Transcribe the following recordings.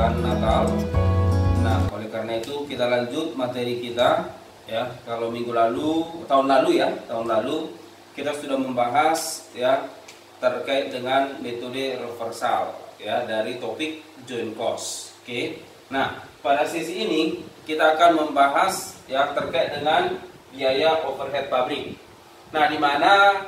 menjelang Natal. Nah, oleh karena itu kita lanjut materi kita ya. Kalau tahun lalu kita sudah membahas ya terkait dengan metode reversal ya dari topik joint cost. Oke. Nah, pada sesi ini kita akan membahas ya terkait dengan biaya overhead pabrik. Nah, di mana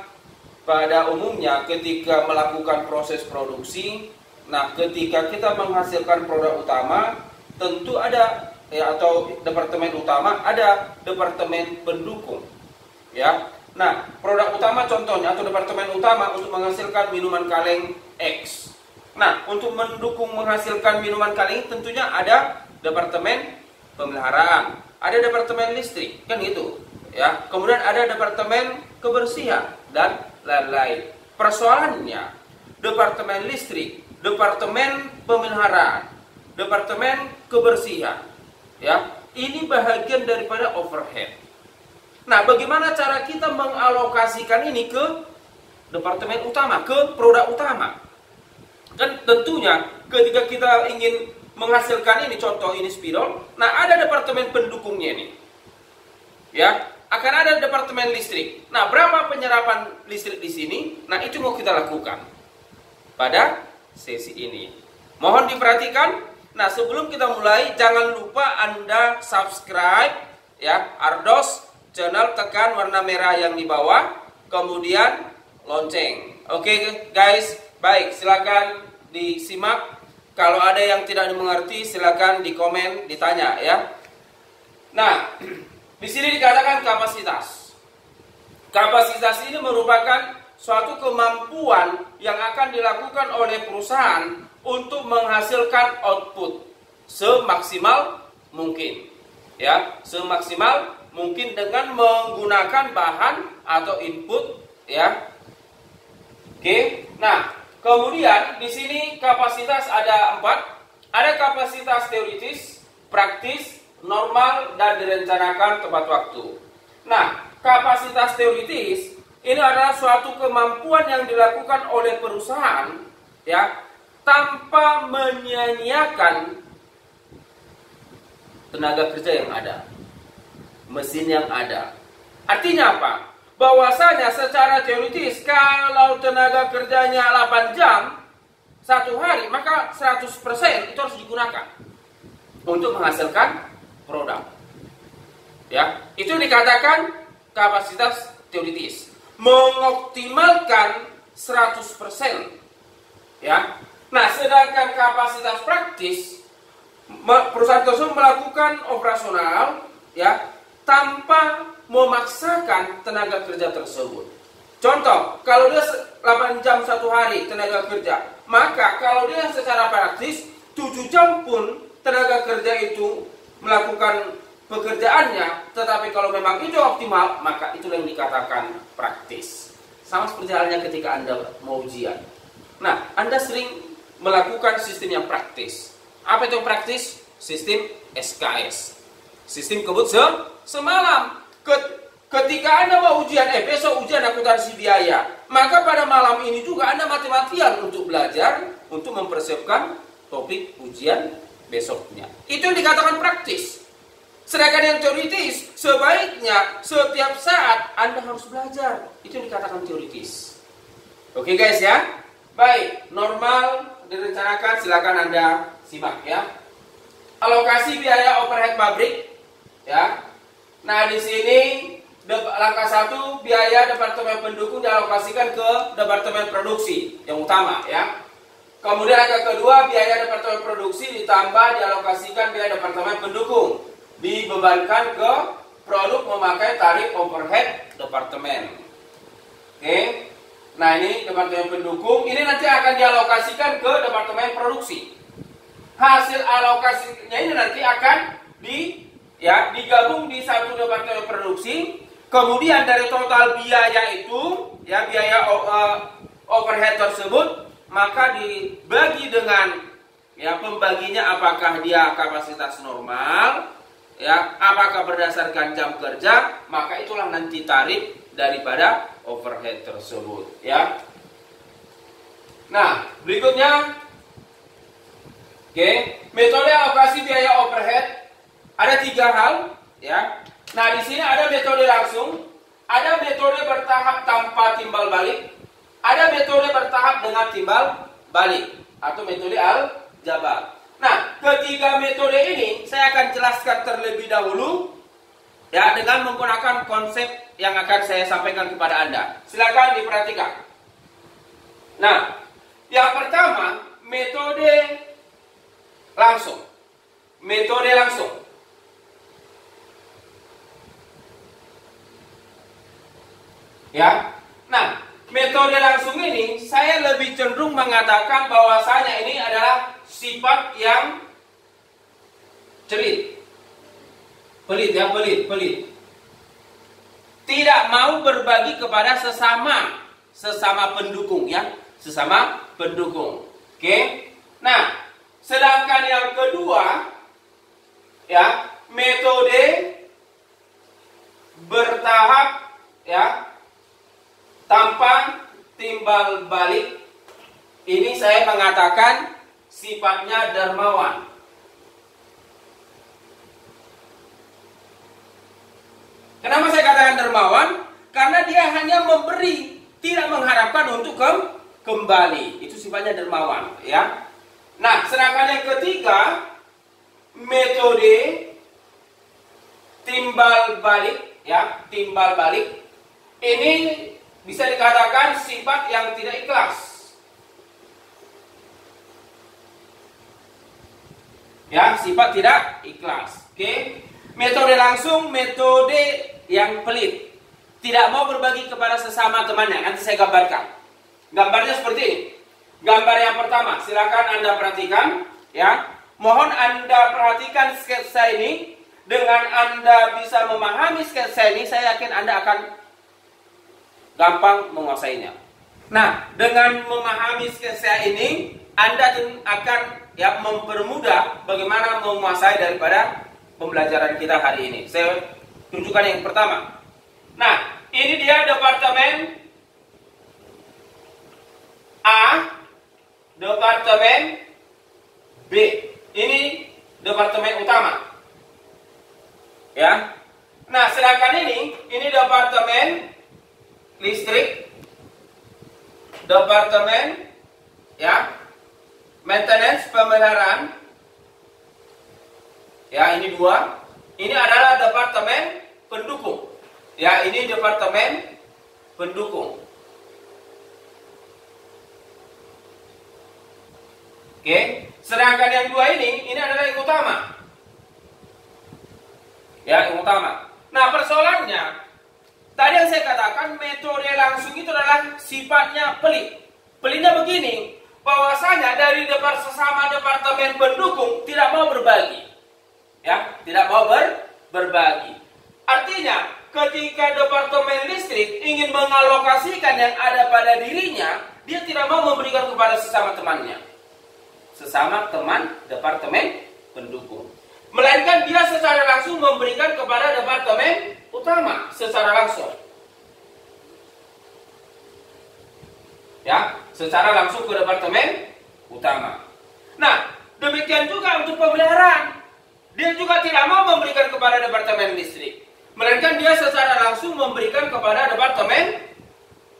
pada umumnya ketika melakukan proses produksi, nah ketika kita menghasilkan produk utama, tentu ada ya atau departemen utama, ada departemen pendukung. Ya. Nah, produk utama contohnya atau departemen utama untuk menghasilkan minuman kaleng X. Nah, untuk mendukung menghasilkan minuman kaleng tentunya ada departemen pemeliharaan, ada departemen listrik, kan gitu. Ya. Kemudian ada departemen kebersihan dan lain-lain. Persoalannya, departemen listrik, departemen pemeliharaan, departemen kebersihan, ya, ini bahagian daripada overhead. Nah, bagaimana cara kita mengalokasikan ini ke departemen utama, ke produk utama? Kan tentunya ketika kita ingin menghasilkan ini, contoh ini spidol, nah ada departemen pendukungnya ini, ya. Akan ada departemen listrik. Nah, berapa penyerapan listrik di sini? Nah, itu mau kita lakukan pada sesi ini. Mohon diperhatikan. Nah, sebelum kita mulai, jangan lupa Anda subscribe ya Ardos channel, tekan warna merah yang di bawah, kemudian lonceng. Oke, guys, baik, silakan disimak. Kalau ada yang tidak dimengerti, silakan di komen, ditanya ya. Nah, di sini dikatakan kapasitas. Kapasitas ini merupakan suatu kemampuan yang akan dilakukan oleh perusahaan untuk menghasilkan output semaksimal mungkin. Ya, semaksimal mungkin dengan menggunakan bahan atau input ya. Oke. Nah, kemudian di sini kapasitas ada 4. Ada kapasitas teoritis, praktis, normal, dan direncanakan tepat waktu. Nah, kapasitas teoritis ini adalah suatu kemampuan yang dilakukan oleh perusahaan ya tanpa menyia-nyiakan tenaga kerja yang ada, mesin yang ada. Artinya apa? Bahwasanya secara teoritis kalau tenaga kerjanya 8 jam satu hari, maka 100% itu harus digunakan untuk menghasilkan produk. Ya, itu dikatakan kapasitas teoritis. Mengoptimalkan 100%. Ya. Nah, sedangkan kapasitas praktis, perusahaan tersebut melakukan operasional ya tanpa memaksakan tenaga kerja tersebut. Contoh, kalau dia 8 jam satu hari tenaga kerja, maka kalau dia secara praktis 7 jam pun tenaga kerja itu melakukan pekerjaannya, tetapi kalau memang itu optimal, maka itulah yang dikatakan praktis. Sama seperti halnya ketika Anda mau ujian. Nah, Anda sering melakukan sistem yang praktis. Apa itu yang praktis? Sistem SKS. Sistem kebut semalam. Ketika Anda mau ujian, besok ujian akuntansi biaya, maka pada malam ini juga Anda mati-matian untuk belajar, untuk mempersiapkan topik ujian besoknya. Itu yang dikatakan praktis. Sedangkan yang teoritis, sebaiknya setiap saat Anda harus belajar. Itu yang dikatakan teoritis. Oke guys ya. Baik, normal direncanakan, silakan Anda simak ya. Alokasi biaya overhead pabrik ya. Nah, di sini langkah 1, biaya departemen pendukung dialokasikan ke departemen produksi yang utama ya. Kemudian angka kedua, biaya departemen produksi ditambah dialokasikan biaya departemen pendukung, dibebankan ke produk memakai tarif overhead departemen. Oke. Nah, ini departemen pendukung, ini nanti akan dialokasikan ke departemen produksi. Hasil alokasinya ini nanti akan digabung di satu departemen produksi. Kemudian dari total biaya itu ya, biaya overhead tersebut, maka dibagi dengan ya pembaginya, apakah dia kapasitas normal ya, apakah berdasarkan jam kerja, maka itulah nanti tarif daripada overhead tersebut ya. Nah, berikutnya Oke, metode alokasi biaya overhead ada 3 hal, ya. Nah, di sini ada metode langsung, ada metode bertahap tanpa timbal balik, ada metode bertahap dengan timbal balik atau metode aljabar. Nah, ketiga metode ini saya akan jelaskan terlebih dahulu, ya, dengan menggunakan konsep yang akan saya sampaikan kepada Anda. Silakan diperhatikan. Nah, yang pertama metode langsung. Metode langsung. Ya. Nah, metode langsung ini saya lebih cenderung mengatakan bahwasanya ini adalah sifat yang cerit. Pelit ya, pelit. Tidak mau berbagi kepada sesama pendukung ya, sesama pendukung. Oke. Nah, sedangkan yang kedua, ya, metode bertahap, ya, tanpa timbal balik. Ini saya mengatakan sifatnya dermawan. Kenapa saya katakan dermawan? Karena dia hanya memberi, tidak mengharapkan untuk kembali. Itu sifatnya dermawan, ya. Nah, sedangkan yang ketiga, metode timbal balik, ya, timbal balik. Ini bisa dikatakan sifat yang tidak ikhlas. Ya, sifat tidak ikhlas. Oke. Metode langsung, metode yang pelit. Tidak mau berbagi kepada sesama temannya. Nanti saya gambarkan. Gambarnya seperti ini. Gambar yang pertama, silakan Anda perhatikan, ya. Mohon Anda perhatikan sketsa ini. Dengan Anda bisa memahami sketsa ini, saya yakin Anda akan gampang menguasainya. Nah, dengan memahami sketsa ini, Anda akan, ya, mempermudah bagaimana menguasai daripada pembelajaran kita hari ini. Saya tunjukkan yang pertama. Nah, ini dia departemen A, departemen B. Ini departemen utama. Ya. Nah, sedangkan ini departemen listrik, departemen, ya, maintenance, pemeliharaan. Ya, ini 2. Ini adalah departemen pendukung. Ya, ini departemen pendukung. Oke, sedangkan yang 2 ini adalah yang utama. Ya, yang utama. Nah, persoalannya, tadi yang saya katakan metode langsung itu adalah sifatnya pelit. Pelitnya begini, bahwasanya dari sesama departemen pendukung tidak mau berbagi. Ya, tidak mau berbagi. Artinya, ketika departemen listrik ingin mengalokasikan yang ada pada dirinya, dia tidak mau memberikan kepada sesama temannya. Sesama teman departemen pendukung. Melainkan dia secara langsung memberikan kepada departemen utama secara langsung. Ya, secara langsung ke departemen utama. Nah, demikian juga untuk pemeliharaan. Dia juga tidak mau memberikan kepada departemen listrik. Melainkan dia secara langsung memberikan kepada departemen,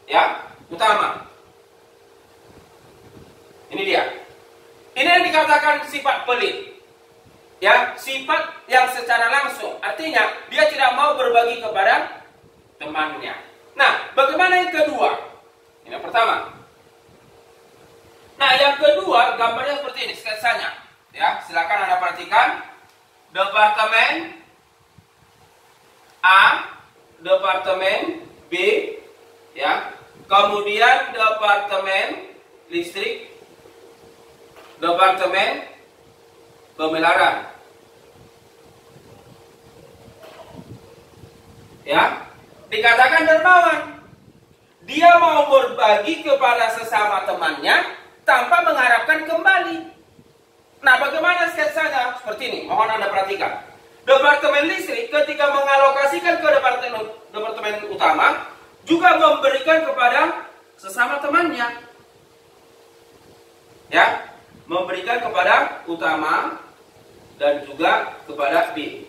ya, utama. Ini dia. Ini yang dikatakan sifat pelit. Ya, sifat yang secara langsung. Artinya, dia tidak mau berbagi kepada temannya. Nah, bagaimana yang kedua? Ini yang pertama. Nah, yang kedua, gambarnya seperti ini, sketsanya. Ya, silakan Anda perhatikan. Departemen A, departemen B, ya. Kemudian departemen listrik, departemen pemeliharaan. Ya, dikatakan dermawan. Dia mau berbagi kepada sesama temannya tanpa mengharapkan kembali. Nah, bagaimana sketsanya? Seperti ini, mohon Anda perhatikan. Departemen listrik ketika mengalokasikan ke departemen utama juga memberikan kepada sesama temannya. Ya. memberikan kepada utama dan juga kepada B.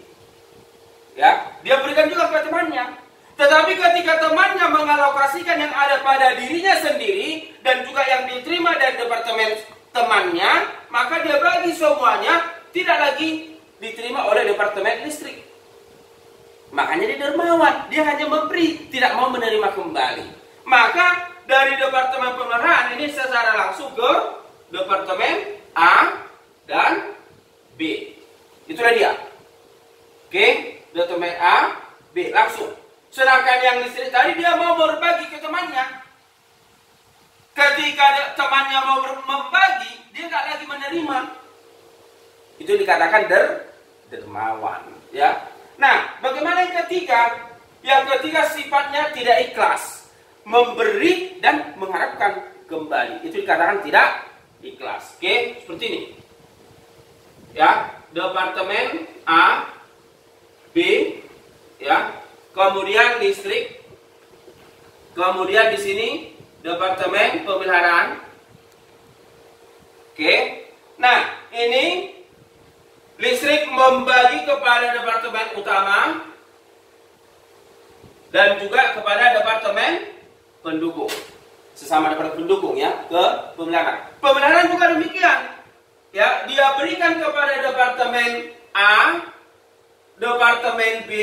Ya, dia berikan juga kepada temannya. Tetapi ketika temannya mengalokasikan yang ada pada dirinya sendiri dan juga yang diterima dari departemen temannya, maka dia bagi semuanya, tidak lagi diterima oleh departemen listrik. Makanya dia dermawan, dia hanya memberi, tidak mau menerima kembali. Maka dari departemen pemeliharaan ini secara langsung ke departemen A dan B. Itulah dia. Oke, departemen A, B langsung. Sedangkan yang listrik tadi dia mau berbagi ke temannya. Ketika temannya mau membagi, dia nggak lagi menerima. Itu dikatakan dermawan. Ya. Nah, bagaimana yang ketiga? Yang ketiga sifatnya tidak ikhlas, memberi dan mengharapkan kembali. Itu dikatakan tidak ikhlas. Oke, seperti ini. Ya, departemen A, B, ya. Kemudian listrik, kemudian di sini departemen pemeliharaan. Oke, nah ini listrik membagi kepada departemen utama dan juga kepada departemen pendukung, sesama departemen pendukung ya, ke pemeliharaan. Pemeliharaan juga demikian, ya, dia berikan kepada departemen A, departemen B,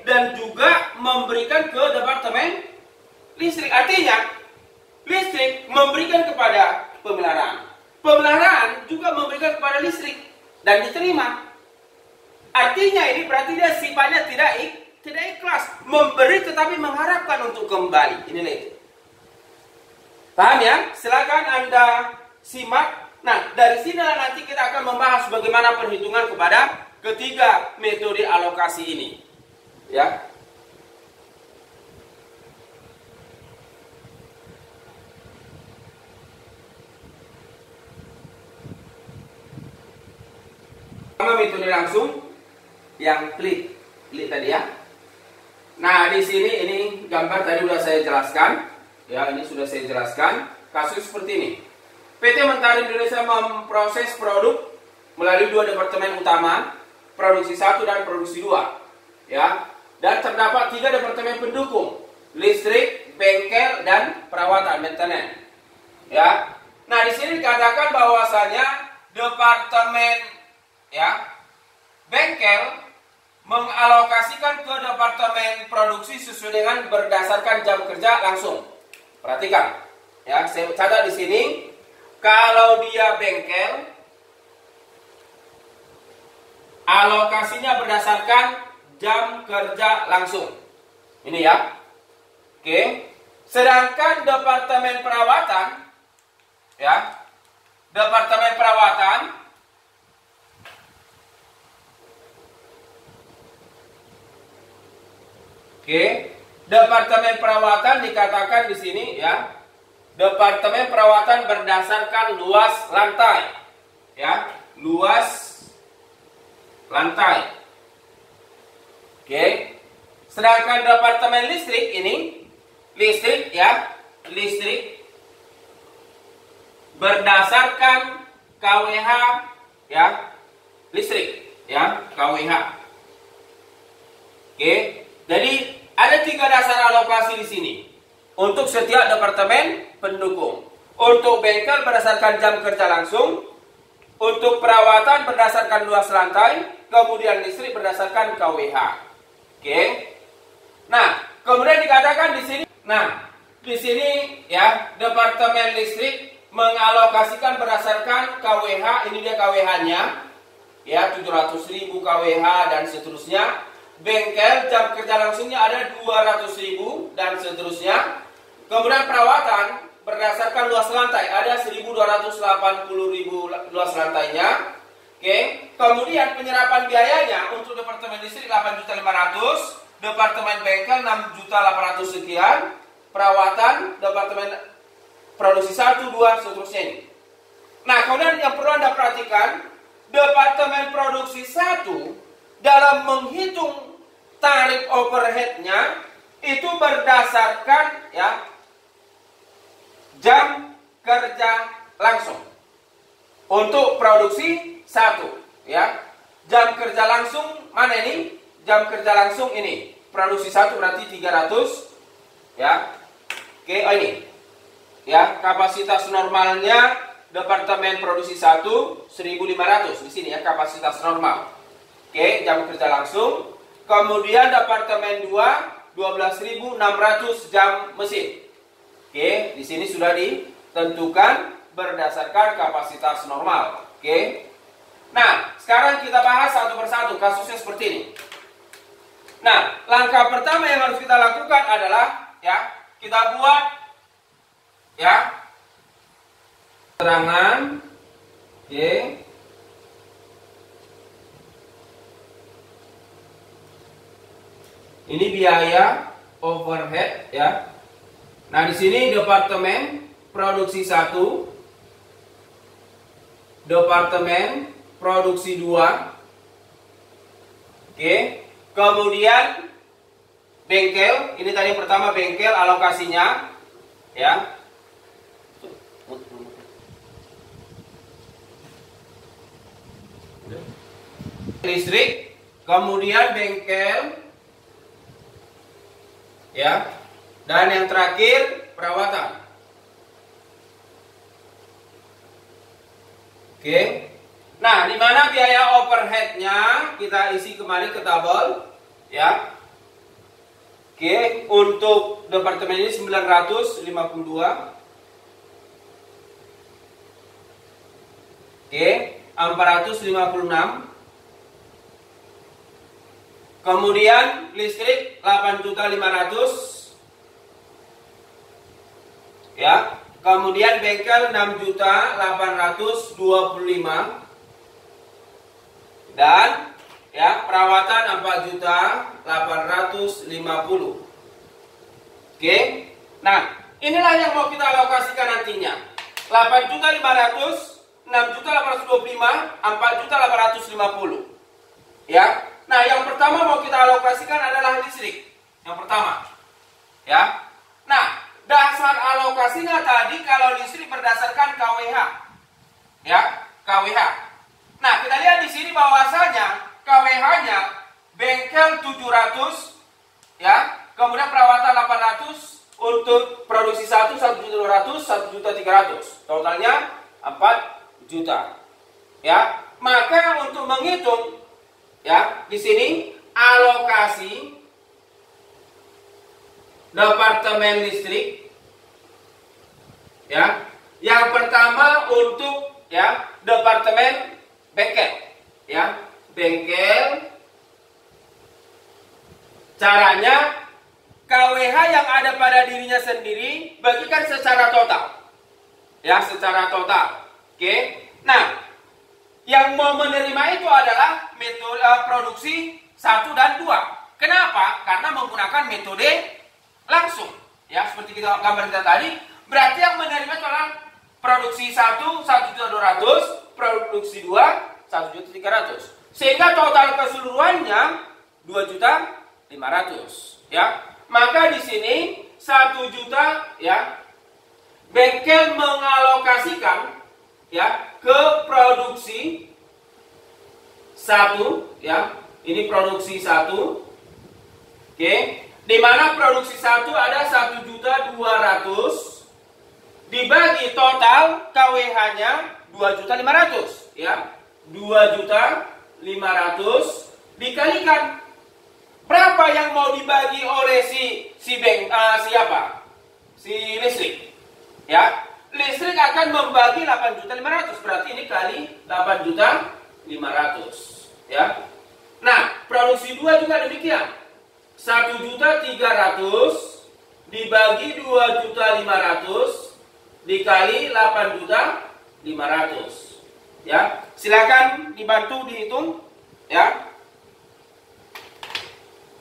dan juga memberikan ke departemen listrik. Artinya listrik memberikan kepada pemeliharaan, pemeliharaan juga memberikan kepada listrik dan diterima. Artinya ini berarti dia sifatnya tidak ikhlas, memberi tetapi mengharapkan untuk kembali. Inilah itu. Paham ya? Silakan Anda simak. Nah, dari sinilah nanti kita akan membahas bagaimana perhitungan kepada ketiga metode alokasi ini, ya. Pertama metode langsung yang klik tadi ya. Nah, di sini ini gambar tadi sudah saya jelaskan, ya, ini sudah saya jelaskan. Kasus seperti ini. PT Mentari Indonesia memproses produk melalui dua departemen utama, produksi 1 dan produksi 2, ya, dan terdapat 3 departemen pendukung, listrik, bengkel, dan perawatan maintenance, ya. Nah, di sini dikatakan bahwasanya departemen, ya, bengkel mengalokasikan ke departemen produksi sesuai dengan berdasarkan jam kerja langsung. Perhatikan, ya, saya catat di sini, kalau dia bengkel alokasinya berdasarkan jam kerja langsung. Ini ya. Oke. Sedangkan departemen perawatan, ya, departemen perawatan departemen perawatan dikatakan di sini, ya, departemen perawatan berdasarkan luas lantai, ya, luas lantai. Oke. Sedangkan departemen listrik ini, listrik, ya, listrik berdasarkan KWH, ya, listrik, ya, KWH. Oke. Jadi ada 3 dasar alokasi di sini untuk setiap departemen pendukung. Untuk bengkel berdasarkan jam kerja langsung, untuk perawatan berdasarkan luas lantai, kemudian listrik berdasarkan KWH. Oke. Nah, kemudian dikatakan di sini, nah, di sini ya, departemen listrik mengalokasikan berdasarkan KWH, ini dia KWH-nya, ya, 700.000 KWH dan seterusnya. Bengkel jam kerja langsungnya ada 200.000 dan seterusnya. Kemudian perawatan berdasarkan luas lantai ada 1.280.000 luas lantainya. Oke. Kemudian penyerapan biayanya untuk departemen listrik 8.500.000, departemen bengkel 6.800.000 sekian, perawatan departemen produksi 1, 2 seterusnya ini. Nah, kemudian yang perlu Anda perhatikan, departemen produksi 1 dalam menghitung tarif overhead-nya itu berdasarkan, ya, jam kerja langsung. untuk produksi 1 ya. Jam kerja langsung mana ini? Jam kerja langsung ini. Produksi 1 berarti 300 ya. Oke, oh ini. Ya, kapasitas normalnya departemen produksi 1 1.500 di sini ya, kapasitas normal. Oke, jam kerja langsung. Kemudian departemen 2 12.600 jam mesin. Oke, di sini sudah ditentukan berdasarkan kapasitas normal. Oke. Nah, sekarang kita bahas satu persatu kasusnya seperti ini. Nah, langkah pertama yang harus kita lakukan adalah ya, kita buat ya keterangan. Oke. Ini biaya overhead ya. Nah, di sini departemen produksi 1, departemen produksi 2. Oke. Kemudian bengkel, ini tadi yang pertama bengkel alokasinya ya. Listrik, kemudian bengkel ya. Dan yang terakhir perawatan. Oke. Nah, di mana biaya overheadnya kita isi kembali ke tabel ya. Oke, untuk departemen ini 952. Oke, 456. Kemudian listrik 8.500 ya. Kemudian bengkel 6.825 dan ya perawatan 4.850. Oke. Nah, inilah yang mau kita alokasikan nantinya. 8.500, 6.825, 4.850. Ya. Nah, yang pertama mau kita alokasikan adalah listrik. Yang pertama. Ya. Nah, dasar alokasinya tadi kalau listrik berdasarkan KWH. Ya, KWH. Nah, kita lihat di sini bahwasanya KWH-nya bengkel 700 ya, kemudian perawatan 800, untuk produksi 1 1.200, 1.300. Totalnya 4 juta. Ya, maka untuk menghitung ya, di sini alokasi departemen listrik ya. Yang pertama untuk ya departemen bengkel ya. Bengkel caranya KWH yang ada pada dirinya sendiri bagikan secara total. Ya, secara total. Oke. Nah, yang mau menerima itu adalah metode produksi 1 dan 2. Kenapa? Karena menggunakan metode langsung. Ya, seperti kita gambar kita tadi, berarti yang menerima itu adalah produksi 1 1.200, produksi 2 1.300. Sehingga total keseluruhannya 2.500.000 ya. Maka di sini 1 juta ya bengkel mengalokasikan ya ke produksi 1 ya. Ini produksi 1. Oke, di mana produksi 1 ada 1.200.000 dibagi total KWH-nya 2.500.000 ya. 2.500.000 dikalikan berapa yang mau dibagi oleh siapa? Si listrik. Ya. Listrik akan membagi 8.500.000, berarti ini kali 8.500.000 ya. Nah, produksi 2 juga demikian. 1.300.000 dibagi 2.500.000 dikali 8.500.000 ya. Silakan dibantu dihitung ya.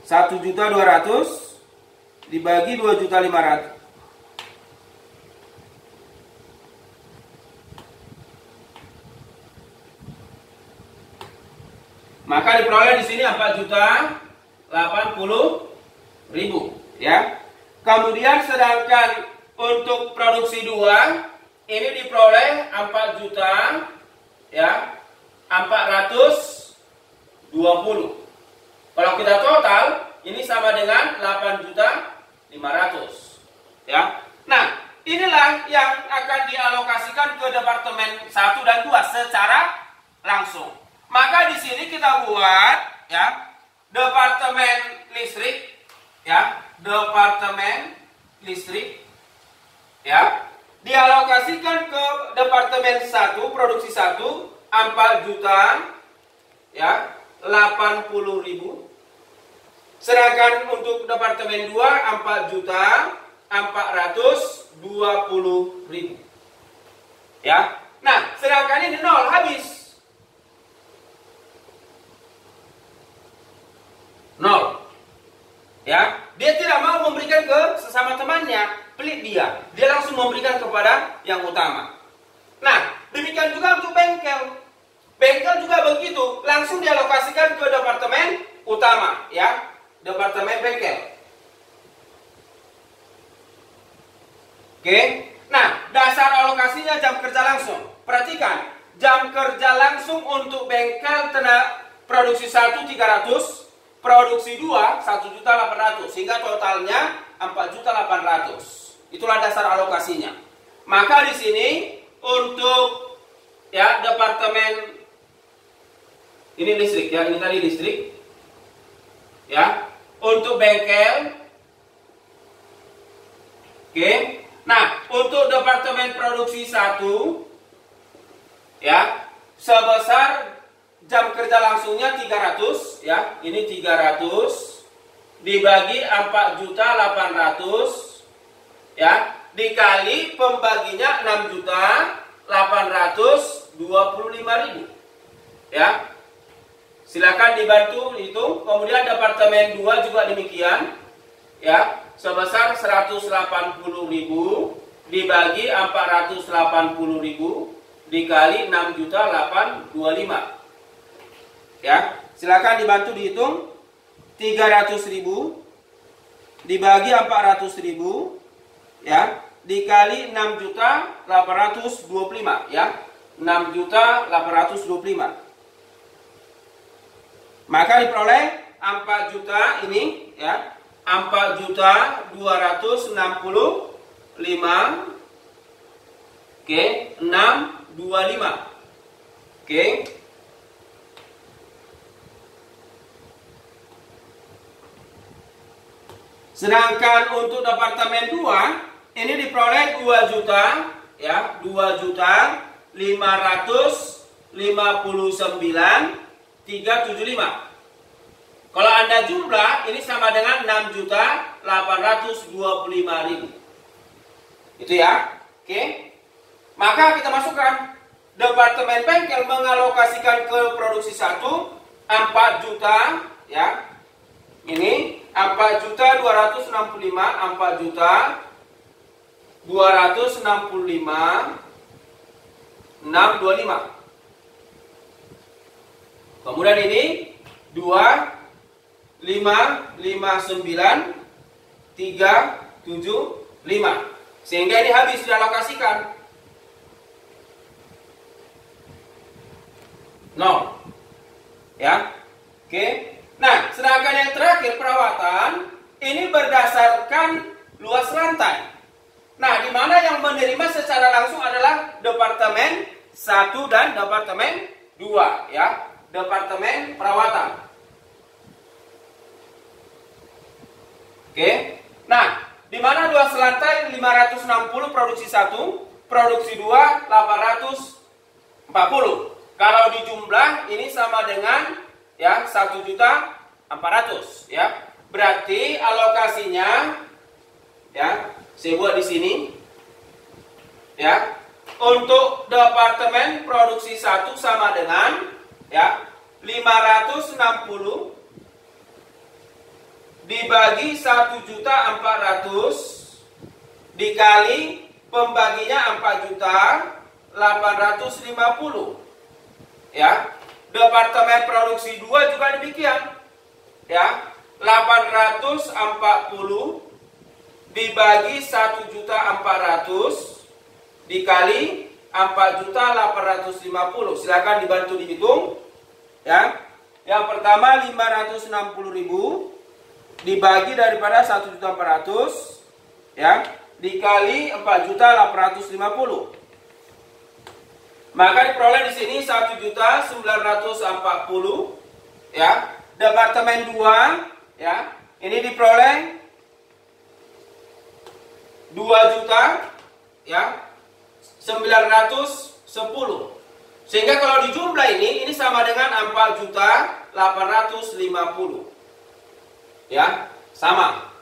1.200.000 dibagi 2.500.000. Maka diperoleh di sini 4.080.000 ya. Kemudian sedangkan untuk produksi 2 ini diperoleh 4.000.000 ya 420. Kalau kita total ini sama dengan 8.500.000 ya. Nah, inilah yang akan dialokasikan ke departemen 1 dan 2 secara langsung. Maka di sini kita buat ya departemen listrik ya, departemen listrik ya, dialokasikan ke departemen 1 produksi 1 4 juta ya 80.000. Sedangkan untuk departemen 2 4.420.000 ya. Nah, sedangkan ini nol, habis. Nol. Ya, dia tidak mau memberikan ke sesama temannya, pelit dia. Dia langsung memberikan kepada yang utama. Nah, demikian juga untuk bengkel. Bengkel juga begitu, langsung dialokasikan ke departemen utama, ya, departemen bengkel. Oke, nah dasar alokasinya jam kerja langsung. Perhatikan, jam kerja langsung untuk bengkel produksi 1 300, produksi 2 1.800.000, sehingga totalnya 4.800.000. Itulah dasar alokasinya. Maka di sini untuk ya departemen ini listrik ya, ini tadi listrik. Ya, untuk bengkel. Oke. Nah, untuk departemen produksi 1 ya, sebesar jam kerja langsungnya 300 ya. Ini 300 dibagi 4.800.000 ya, dikali pembaginya 6.825.000 ya. Silakan dibantu hitung. Kemudian departemen 2 juga demikian ya, sebesar 180.000 dibagi 480.000 dikali 6.825.000 ya. Silakan dibantu dihitung. 300.000 dibagi 400.000 ya, dikali 6.825.000 ya, 6.825.000. Maka diperoleh 4 juta ini ya, 4.265.000. Oke, 625. Oke. Sedangkan untuk departemen 2 ini diperoleh 2 juta ya, 2.559.375. Kalau Anda jumlah ini sama dengan 6.825.000. Itu ya. Oke. Maka kita masukkan departemen bengkel mengalokasikan ke produksi 1 4 juta ya. Ini 4.265, 4.265.625. Kemudian ini 2.559.375. Sehingga ini habis dialokasikan. 0. Ya. Oke. Nah, sedangkan yang terakhir perawatan ini berdasarkan luas lantai. Nah, di mana yang menerima secara langsung adalah departemen 1 dan departemen 2 ya. Departemen perawatan. Oke. Nah, di mana luas lantai 560 produksi 1, produksi 2 840. Kalau dijumlah ini sama dengan ya 1.400.000 ya. Berarti alokasinya ya, saya buat di sini ya. Untuk departemen produksi 1 sama dengan ya 560 dibagi 1.400.000 dikali pembaginya 4.850 ya. Departemen produksi 2 juga demikian ya, 840 dibagi 1.400.000 dikali 4.850.000. Silakan dibantu dihitung ya. Yang pertama 560.000 dibagi daripada 1.400.000 ya, dikali 4.850.000. Maka diperoleh di sini 1.940.000 ya. Departemen 2 ya, ini diperoleh 2 juta ya 910. Sehingga kalau dijumlah ini sama dengan 4.850.000 ya, sama.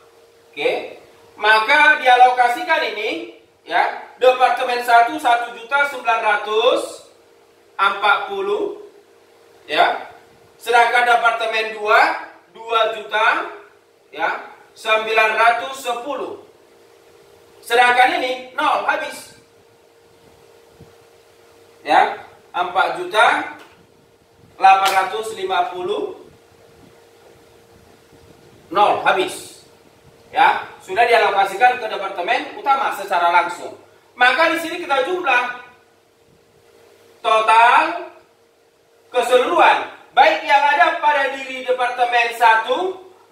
Oke, maka dialokasikan ini ya, departemen 1 1.940.000 ya, sedangkan departemen 2 juta ya 910. Sedangkan ini 0 habis ya, 4.850.000 0 habis ya, sudah dialokasikan ke departemen utama secara langsung. Maka di sini kita jumlah total keseluruhan baik yang ada pada diri departemen 1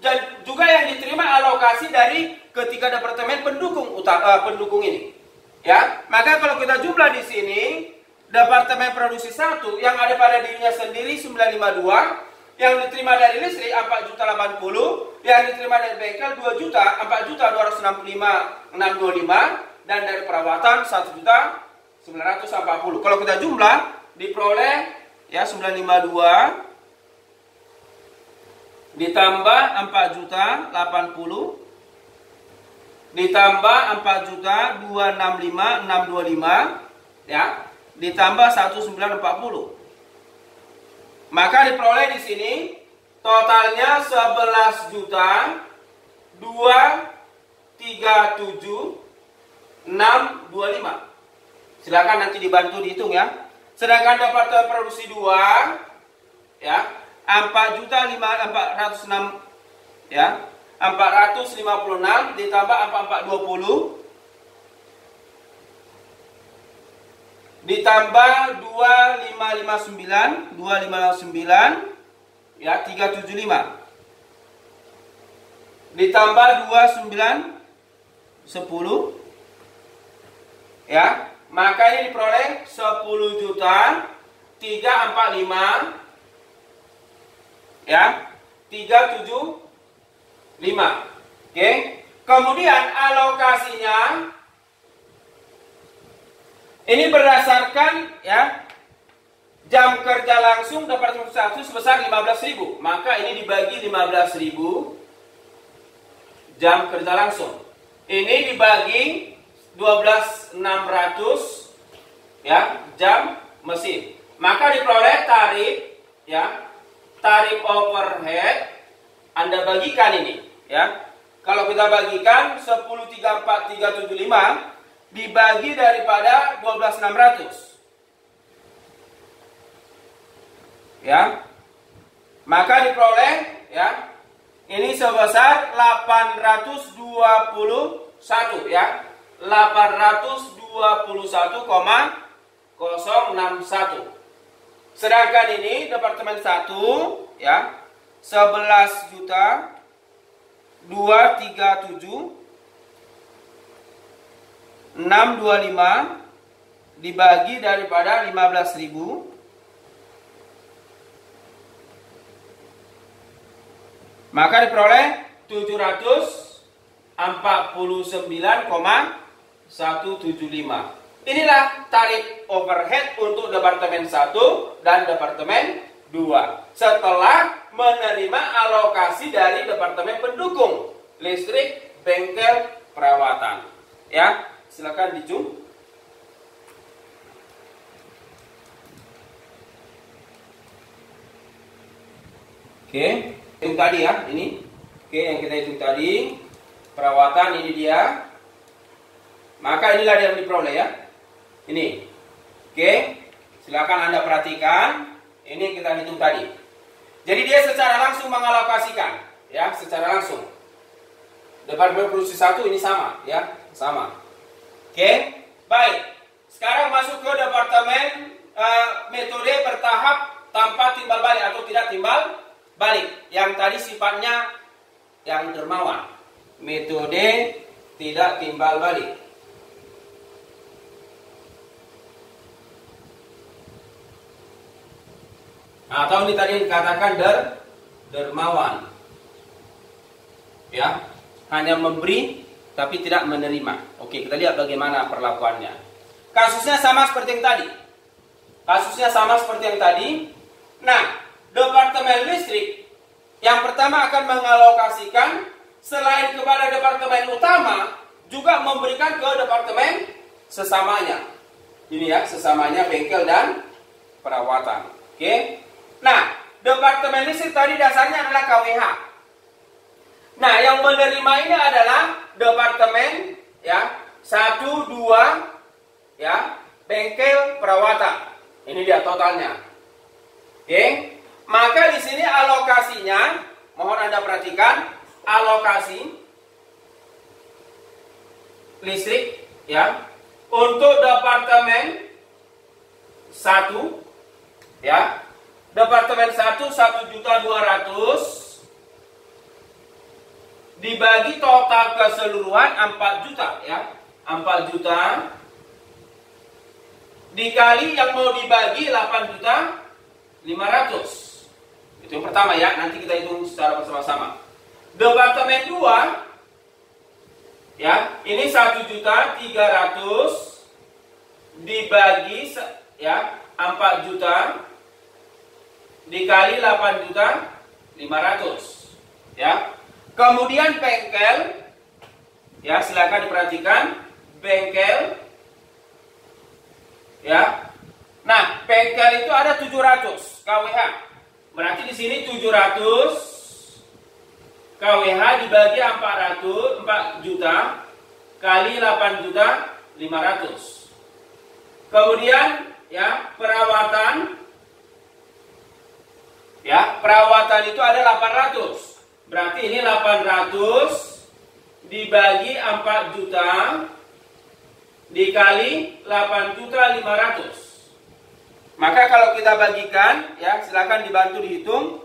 dan juga yang diterima alokasi dari ketiga departemen pendukung pendukung ini ya. Maka kalau kita jumlah di sini, departemen produksi 1 yang ada pada dirinya sendiri 952, yang diterima dari listrik 4.080.000, yang diterima dari bengkel 2 juta 4.265.625, dan dari perawatan 1.940.000. Kalau kita jumlah diperoleh ya 952 ditambah 4.080.000 ditambah 4.265.625 ya, ditambah 1.940. Maka diperoleh di sini totalnya 11.237.625. Silakan nanti dibantu dihitung ya. Sedangkan departemen produksi 2 ya 4.406 ya, 456 ditambah 4.420 ditambah 2.559 ya 375 ditambah 2.910 ya, maka ini diperoleh 10.345 ya 375. Oke, kemudian alokasinya ini berdasarkan ya jam kerja langsung departemen 1 sebesar 15.000. Maka ini dibagi 15.000 jam kerja langsung. Ini dibagi 12.600 ya jam mesin. Maka diperoleh tarif ya, tarif overhead. Anda bagikan ini ya. Kalau kita bagikan 10.34375 dibagi daripada 12.600 ya, maka diperoleh ya ini sebesar 821 ya, 821,061. Sedangkan ini departemen 1 ya 11.237.625 dibagi daripada 15.000 maka diperoleh 749,175. Inilah tarif overhead untuk departemen 1 dan departemen 2 setelah menerima alokasi dari departemen pendukung listrik, bengkel, perawatan ya. Silakan dijum. Oke, hitung tadi ya ini. Oke, yang kita hitung tadi perawatan ini dia. Maka inilah yang diperoleh ya. Ini. Oke, silakan Anda perhatikan. Ini yang kita hitung tadi. Jadi dia secara langsung mengalokasikan ya, secara langsung. Departemen produksi 1 ini sama ya, sama. Oke, baik. Sekarang masuk ke departemen metode bertahap tanpa timbal balik atau tidak timbal balik. Yang tadi sifatnya yang dermawan. Metode tidak timbal balik. Atau ini tadi dikatakan dermawan. Ya, hanya memberi tapi tidak menerima. Oke, kita lihat bagaimana perlakuannya. Kasusnya sama seperti yang tadi. Nah, departemen listrik yang pertama akan mengalokasikan selain kepada departemen utama juga memberikan ke departemen sesamanya. Ini ya, sesamanya bengkel dan perawatan. Oke. Nah, departemen listrik tadi dasarnya adalah KWH. Nah, yang menerima ini adalah departemen ya 1, 2 ya, bengkel perawatan. Ini dia totalnya. Oke. Maka di sini alokasinya, mohon Anda perhatikan, alokasi listrik ya untuk departemen 1 ya. Departemen 1 1.200.000 dibagi total keseluruhan 4 juta ya. 4 juta dikali yang mau dibagi 8.500.000. Itu yang pertama ya, nanti kita hitung secara bersama-sama. Departemen 2 ya, ini 1.300.000 dibagi ya 4 juta dikali 8.500.000 ya. Kemudian bengkel ya, silakan diperhatikan bengkel ya. Nah, bengkel itu ada 700 kWh. Berarti di sini 700 kWh dibagi 4 juta kali 8.500.000. Kemudian ya, perawatan ya, perawatan itu ada 800. Berarti ini 800 dibagi 4 juta dikali 8.500.000. Maka kalau kita bagikan ya, silakan dibantu dihitung.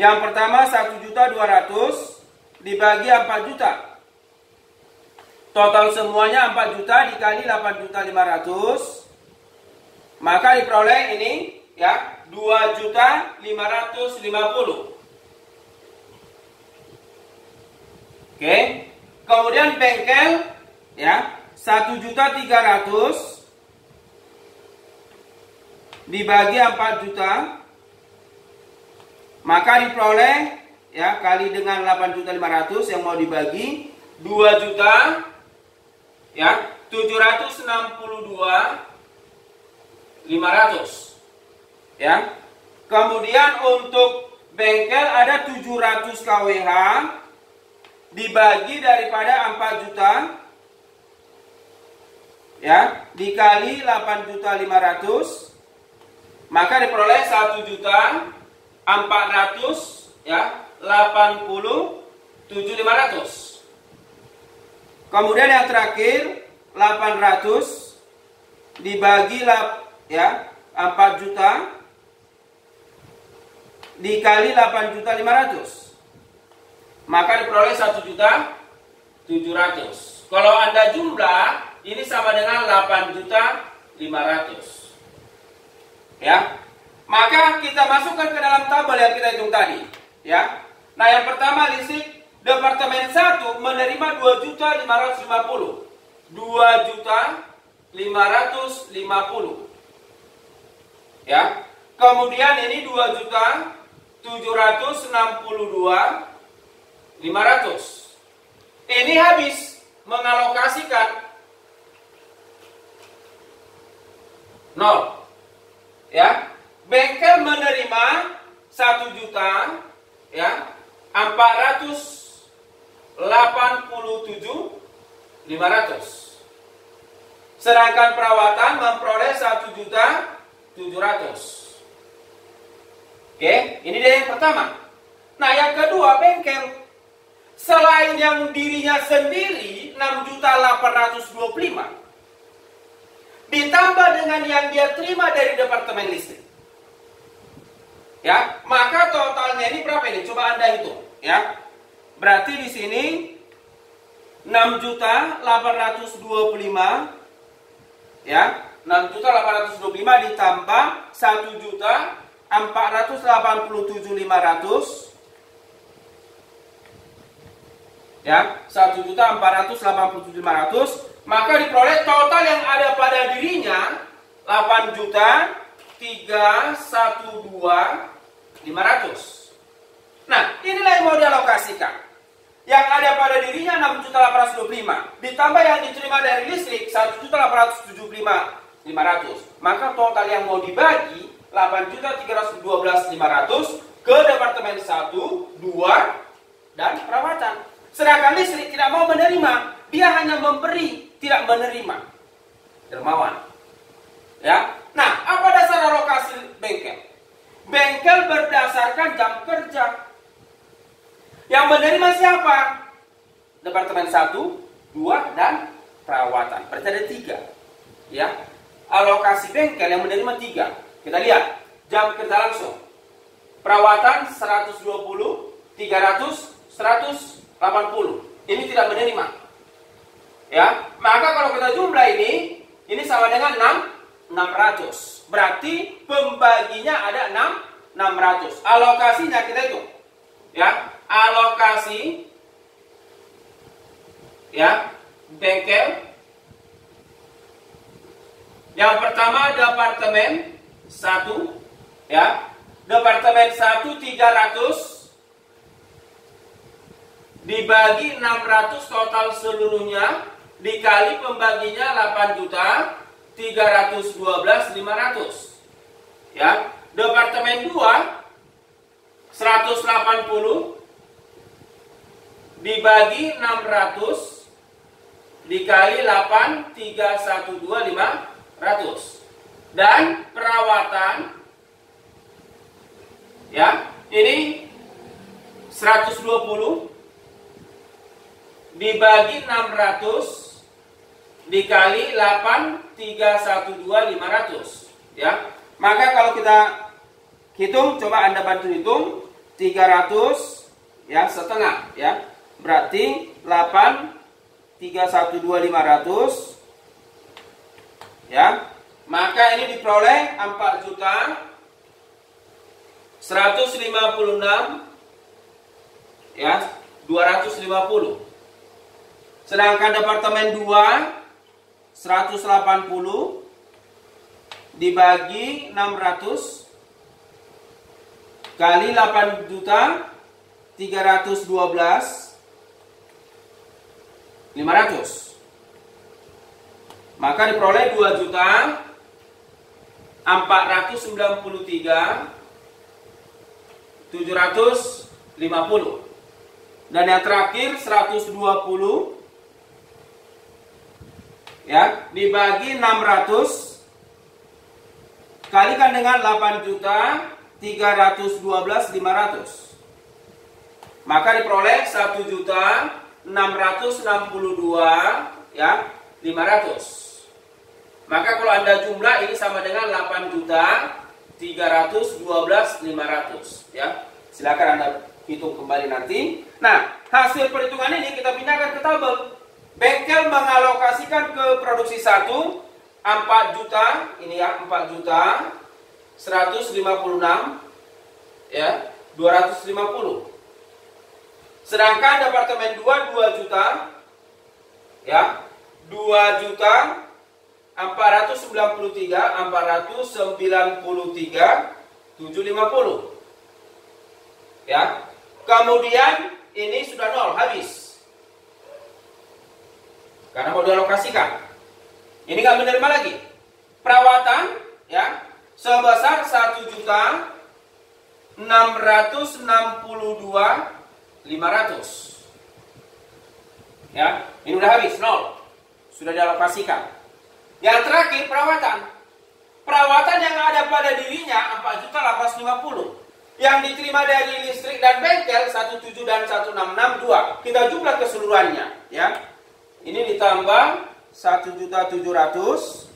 Yang pertama 1.200.000 dibagi 4 juta. Total semuanya 4 juta dikali 8.500.000. Maka diperoleh ini ya 2.550.000. Oke. Kemudian bengkel ya 1.300.000 dibagi 4 juta. Maka diperoleh ya kali dengan 8.500.000 yang mau dibagi 2 juta ya 762.500 ya. Kemudian untuk bengkel ada 700 kWh dibagi daripada 4 juta ya dikali 8.500.000, maka diperoleh 1.400.000 ya 87.500. Kemudian yang terakhir 800 dibagi ya 4 juta dikali 8.500.000, maka diperoleh 1.700.000. Kalau Anda jumlah ini sama dengan 8.500.000 ya. Maka kita masukkan ke dalam tabel yang kita hitung tadi ya. Nah, yang pertama listrik departemen 1 menerima 2.550.000. 2.550.000 ya. Kemudian ini 2.762.500. Ini habis mengalokasikan 0 ya. Bengkel menerima 1 juta ya 487.500. Sedangkan perawatan memperoleh 1.700.000. Oke, ini dia yang pertama. Nah, yang kedua bengkel, selain yang dirinya sendiri 6.825.000, ditambah dengan yang dia terima dari departemen listrik. Ya, maka totalnya ini berapa ini? Coba Anda hitung, ya. Berarti di sini 6.825, ya. 6.825 ditambah 1.487.500, ya, 1.487.500, maka diperoleh total yang ada pada dirinya 8.312.500. Nah, inilah yang mau dialokasikan. Yang ada pada dirinya 6.825 ditambah yang diterima dari listrik 1.875.500. Maka total yang mau dibagi 8.312.500 ke departemen 1, 2 dan perawatan. Sedangkan listrik tidak mau menerima, dia hanya memberi, tidak menerima. Dermawan. Ya. Nah, apa dasar alokasi bengkel? Bengkel berdasarkan jam kerja. Yang menerima siapa? Departemen 1, 2 dan perawatan. Berarti ada 3. Ya. Alokasi bengkel yang menerima 3. Kita lihat jam kerja langsung. Perawatan 120, 300, 180. Ini tidak menerima. Ya, maka kalau kita jumlah ini sama dengan 600. Berarti pembaginya ada 600. Alokasinya kita hitung. Ya, alokasi ya bengkel. Yang pertama departemen 1, ya. Departemen 1 300 dibagi 600 total seluruhnya dikali pembaginya 8.312.500. Ya, departemen 2 180 dibagi 600 dikali 8.312.500. Dan perawatan ya, ini 120 dibagi 600 dikali 8.312.500, ya. Maka kalau kita hitung, coba Anda bantu hitung 300 ya setengah, ya. Berarti 8.312.500, ya. Maka ini diperoleh 4.156 ya 250. Sedangkan departemen 2 180 dibagi 600 kali 8.312.500. Maka diperoleh 2.493.750. Dan yang terakhir 120 ya dibagi 600 kalikan dengan 8.312.500. Maka diperoleh 1.662 ya 500. Maka kalau Anda jumlah ini sama dengan 8.312.500, ya. Silakan Anda hitung kembali nanti. Nah, hasil perhitungan ini kita pindahkan ke tabel. Bengkel mengalokasikan ke produksi 1 4 juta, ini ya 4 juta 156 ya 250. Sedangkan departemen 2 juta ya 2 juta 493.750 ya. Kemudian ini sudah nol, habis karena mau dialokasikan. Ini nggak menerima lagi. Perawatan ya sebesar 1.662.500 ya. Ini udah habis, nol, sudah dialokasikan. Yang terakhir perawatan. Perawatan yang ada pada dirinya 4.850. Yang diterima dari listrik dan bengkel 17 dan 1662. Kita jumlah keseluruhannya, ya. Ini ditambah 1.700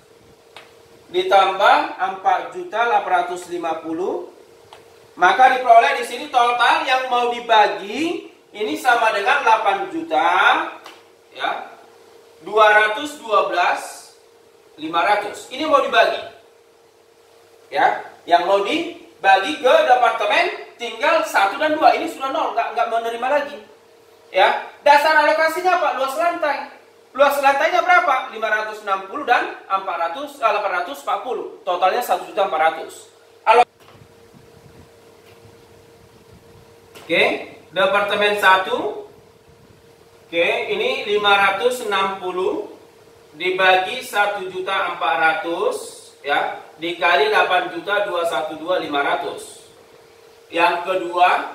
ditambah 4.850, maka diperoleh di sini total yang mau dibagi ini sama dengan 8 juta ya 212.500. Ini mau dibagi ya, yang mau dibagi ke departemen tinggal 1 dan 2. Ini sudah 0, nggak menerima lagi ya. Dasar alokasinya apa? Luas lantai. Luas lantainya berapa? 560 dan 840. Totalnya 1.400.000. Oke, departemen 1. Oke, ini 560 dibagi 1.400.000 ya, dikali 8.212.500. Yang kedua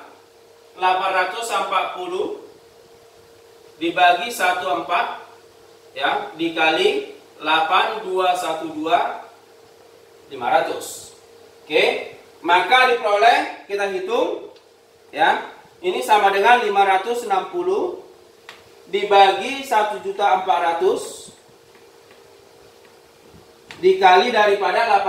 840 dibagi 14 ya, dikali 8.212.500. Oke, maka diperoleh, kita hitung ya, ini sama dengan 560 dibagi 1.400.000 dikali daripada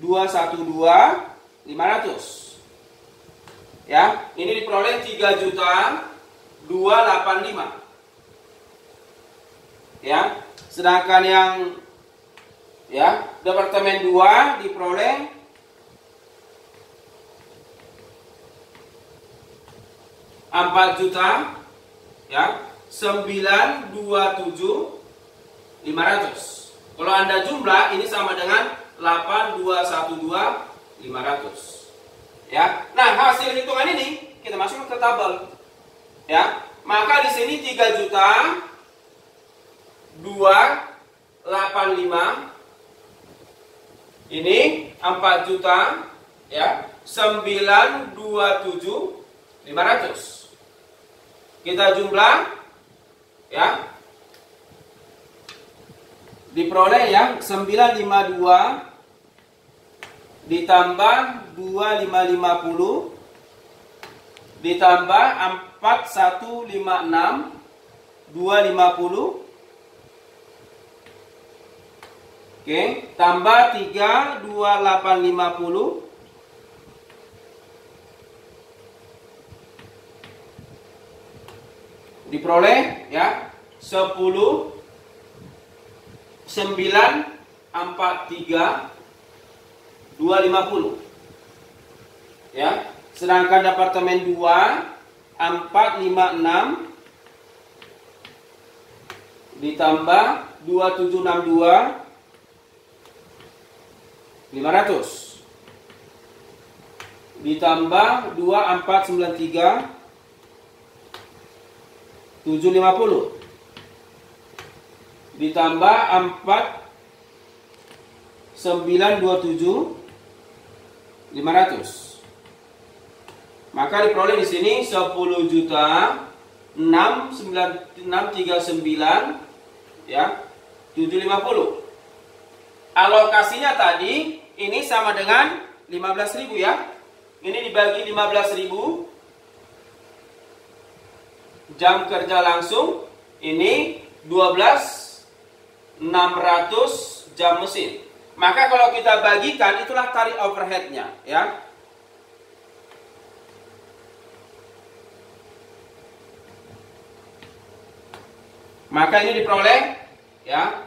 8.212.500 ya, ini diperoleh 3.285 ya. Sedangkan yang ya departemen 2 diperoleh 4 juta ya 927.500. Kalau Anda jumlah ini sama dengan 8.212.500 ya. Nah, hasil hitungan ini kita masukkan ke tabel ya. Maka di sini 3 juta 285, ini 4 juta ya 927.500. Kita jumlah ya, diperoleh yang 952 ditambah 2550 ditambah 4156 250. Oke, tambah 32850 diperoleh ya 10.943.250 ya. Sedangkan departemen 2 456 ditambah 2762.500 ditambah 2493.750 ditambah 4927.500. Maka diperoleh di sini 10.639 ya 750. Alokasinya tadi ini sama dengan 15.000 ya. Ini dibagi 15.000 jam kerja langsung, ini 12.600 jam mesin. Maka kalau kita bagikan, itulah tarif overheadnya ya. Maka ini diperoleh ya,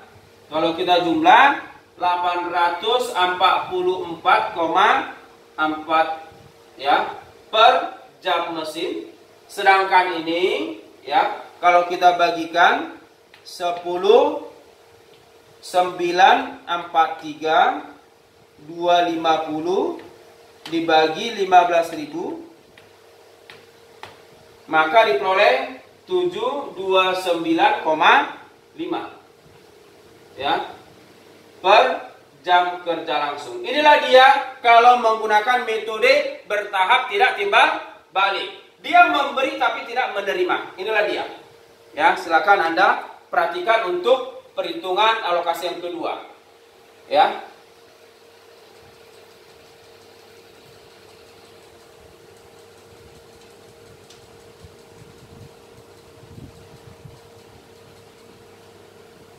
kalau kita jumlah 844,4 ya per jam mesin. Sedangkan ini ya, kalau kita bagikan 10.943.250 dibagi 15.000, maka diperoleh 729,5 ya per jam kerja langsung. Inilah dia kalau menggunakan metode bertahap tidak timbal balik. Dia memberi tapi tidak menerima. Inilah dia. Ya, silakan Anda perhatikan untuk perhitungan alokasi yang kedua. Ya.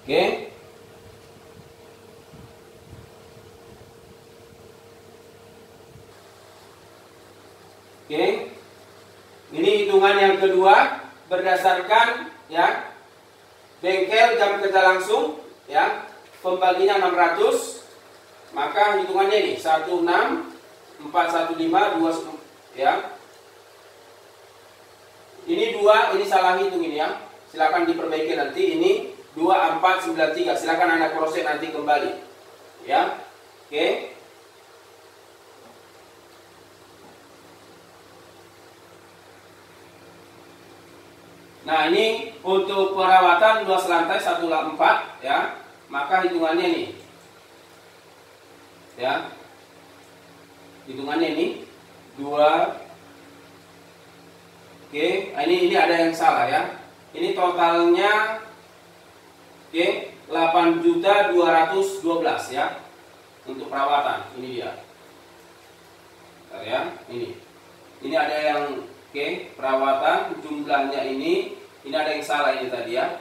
Oke. Oke. Ini hitungan yang kedua berdasarkan ya bengkel jam kerja langsung ya, pembaginya 600, maka hitungannya ini 16415 ya. Ini 2, ini salah hitung ini ya. Silakan diperbaiki nanti. Ini 2493. Silakan Anda proses nanti kembali. Ya. Oke. Nah, ini untuk perawatan luas lantai 104 ya. Maka hitungannya nih. Ya. Hitungannya ini 2. Oke, ini ada yang salah ya. Ini totalnya oke, 8.212 ya. Untuk perawatan, ini dia. Bentar ya, ini. Ini ada yang oke, perawatan jumlahnya ini ada yang salah ini tadi ya.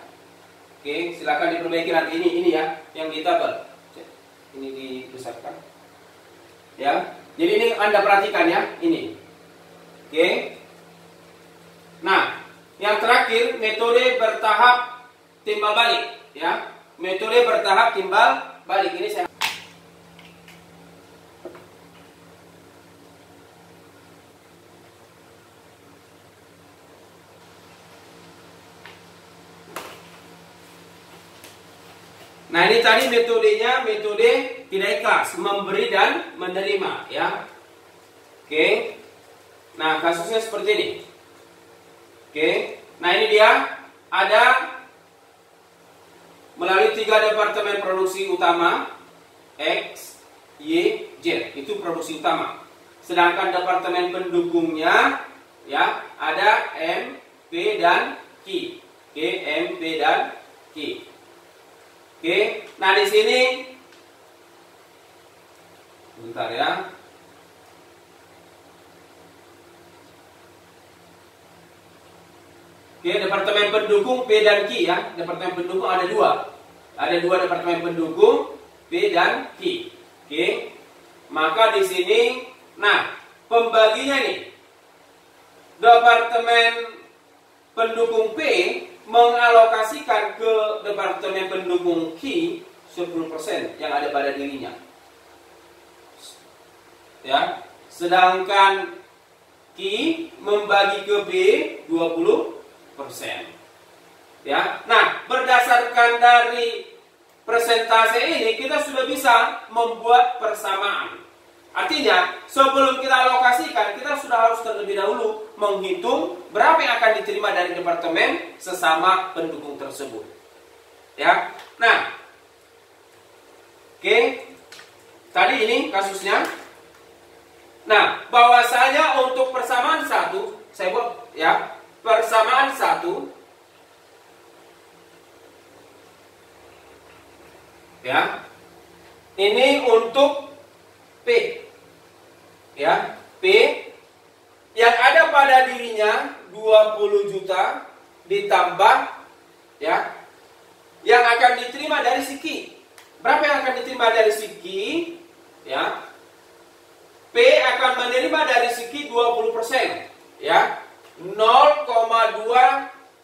Oke, silakan diperbaiki nanti ini ya, yang ditabel. Ini dibesarkan. Ya. Jadi ini Anda perhatikan ya, ini. Oke. Nah, yang terakhir metode bertahap timbal balik ya. Metode bertahap timbal balik ini saya Nah, ini tadi metodenya metode tidak ikhlas, memberi dan menerima ya. Oke. Nah, kasusnya seperti ini. Oke, nah ini dia ada melalui 3 departemen produksi utama X, Y, Z, itu produksi utama. Sedangkan departemen pendukungnya ya ada M, P dan Q. Oke, M, P dan Q. Oke, nah di sini bentar ya. Oke, departemen pendukung P dan Q ya. Departemen pendukung ada 2. Ada 2 departemen pendukung P dan Q. Oke. Maka di sini nah, pembaginya nih. Departemen pendukung P mengalokasikan ke departemen pendukung Q 10% yang ada pada dirinya. Ya. Sedangkan Q membagi ke B 20%. Ya. Nah, berdasarkan dari persentase ini kita sudah bisa membuat persamaan. Artinya, sebelum kita alokasikan, kita sudah harus terlebih dahulu menghitung berapa yang akan diterima dari departemen sesama pendukung tersebut. Ya. Nah, oke. Tadi ini kasusnya. Nah, bahwasanya untuk persamaan 1, saya buat ya. Persamaan 1 ya. Ini untuk P. Ya, P yang ada pada dirinya 20 juta ditambah ya yang akan diterima dari si Q. Berapa yang akan diterima dari si Q? Ya. P akan menerima dari si Q 20%, ya. 0,2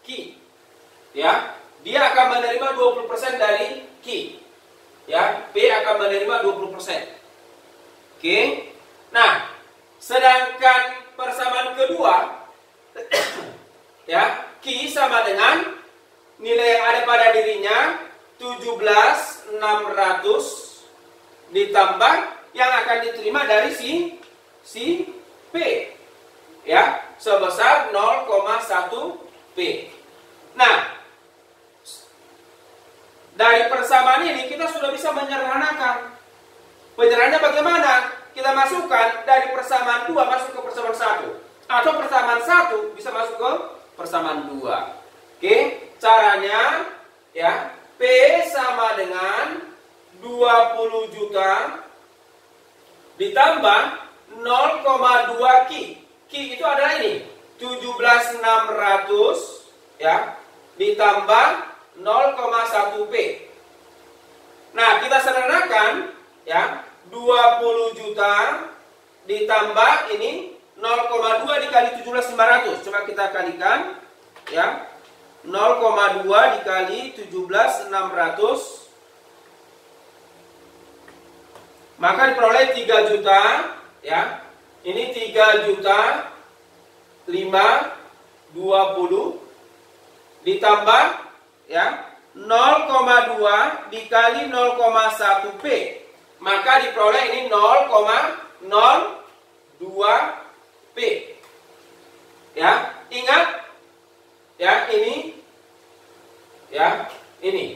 Q. Ya, dia akan menerima 20% dari Q. Ya, P akan menerima 20%. Oke. Nah, sedangkan persamaan kedua ya, Q sama dengan nilai yang ada pada dirinya 17.600 ditambah yang akan diterima dari si P. Ya, sebesar 0,1 P. Nah, dari persamaan ini kita sudah bisa menyederhanakan. Penyederhanaannya bagaimana? Kita masukkan dari persamaan 2 masuk ke persamaan 1. Atau persamaan 1 bisa masuk ke persamaan 2. Oke, caranya ya, P sama dengan 20 juta ditambah 0,2 Q. Q itu adalah ini 17.600 ya ditambah 0,1 P. Nah, kita sederhanakan ya, 20 juta ditambah ini 0,2 dikali 17.500. Coba kita kalikan ya. 0,2 dikali 17.600, maka diperoleh 3 juta ya. Ini 3 juta 520 ditambah ya 0,2 dikali 0,1 P, maka diperoleh ini 0,02 P ya. Ingat ya, ini ya, ini